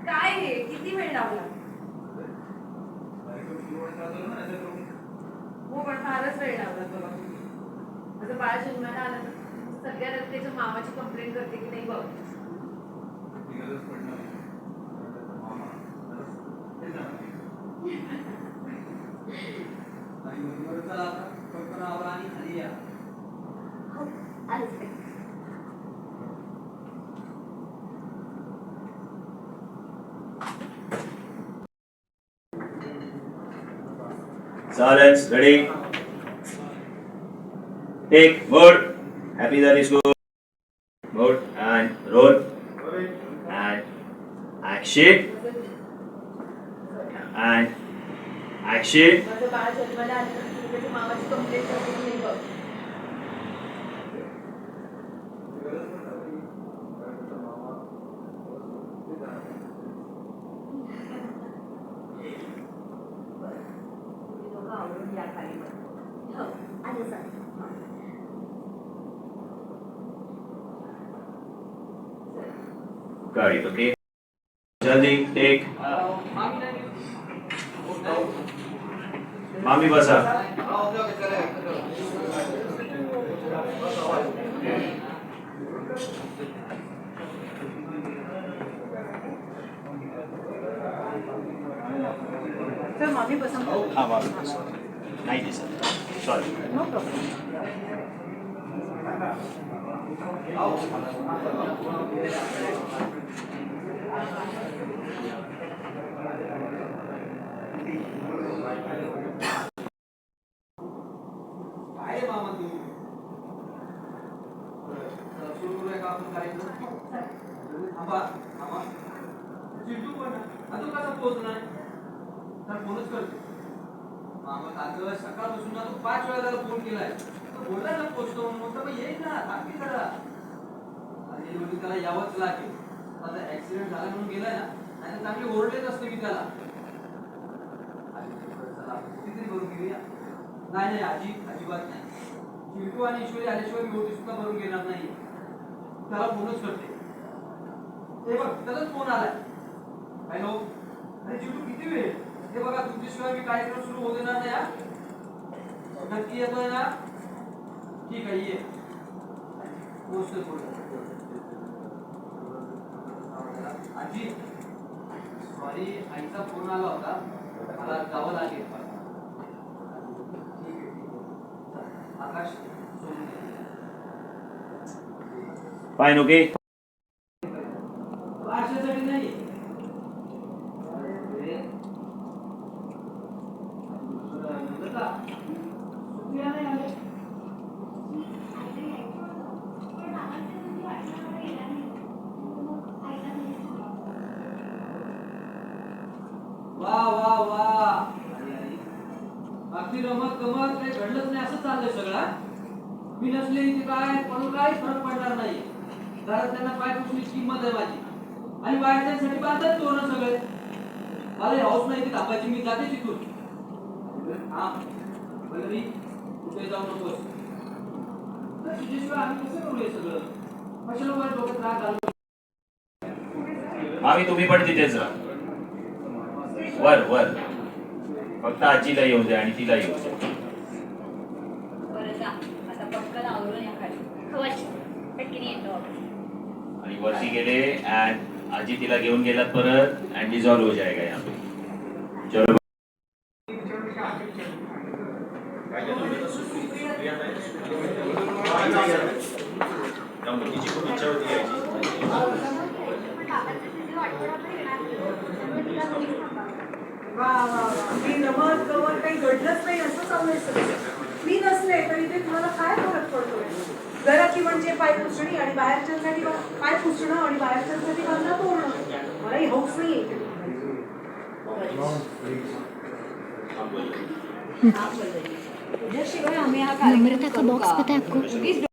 काय हे किती वेळ लावला? हो पण फारच वेळ लावला बाबा. माझं बाळ जन्माला आलं तर सगळ्या रस्त्याच्या मामाची कंप्लेंट करते की नाही बघ. Silence, ready. Take, mode. Happy that is good. Mode and roll. And action. And action. माझं बाळ जन्माला आलं तर त्याच्या मामाची कंप्लेंट करते की नाही बघ. Got it, okay. Jaldi, take. Mami basa. Sir मामी पसंत हाँ मामी बसा. नहीं दिसत. Sorry. No problem. सकाळपासून ना तू 5 वेळा त्याला फोन केलाय. बोलला ना पोचतो म्हणून येईल ना बाकी जरा. अरे म्हणजे त्याला यावंच लागेल. आता ऍक्सिडेंट झाला म्हणून गेलाय ना आणि चांगली ओरडलेच असते मी त्याला. किती भरून गेली? नाही नाही अजिबात नाही. चिंटू आणि ईश्वरी आल्याशिवाय मी ओटी सुद्धा भरून घेणार नाही. त्याला फोनच करते. ते बघ त्याचाच फोन आलाय. हॅलो अरे चिंटू किती वेळ? हे बघा तुमच्याशिवाय मी कार्यक्रम सुरू होऊ देणार नाही. नक्की येतोय ना? ठीक आहे ये. पोहोचतोय थोडं. आजी सॉरी आईचा फोन आला होता. मला जावं लागेल. आकाश Fine, okay. आशासाठी नाही. वा वा वा अगदी रमत गमत काही घडलंच नाही असं चाललंय सगळं. मी नसले इथे काय म्हणून काही फरक पडणार नाही. घरात त्यांना पाय पुसण्याची किंमत आहे माझी. आणि बाहेरच्यांसाठी बांधतात तोरण सगळे. मला हाऊस नाही इथे थांबायची. मी जाते तिथून. हा बलरी कुठे जाऊ नकोस. तुझ्याशिवाय आम्ही कसं करू हे सगळं? कशाला वाईट डोक्यात राग घालतो? मामी तुम्ही पण तिथेच राहा. वर फक्त आजीला येऊ दे आणि तिला येऊ दे. आणि वरती गेले and आजी तिला घेऊन गेलात परत and डिसॉल्व हो जाएगा यहाँ पे. चलो गणपतीची खूप इच्छा होती याची. मी रमत गमत काही घडलंच नाही असं चाललंय सगळं. मी नसले तर इथे तुम्हाला काय फरक पडतोय? घरातली म्हणजे पाय पुसणी आणि बाहेरच्यांसाठी पाय पुसणं आणि बाहेरच्यांसाठी बांधणं तोरणं. मला ही हौस नाही. तुझ्याशिवाय आम्ही हा कार्यक्रम नम्रता का करू बॉक्स का? पता है आपको? प्लीज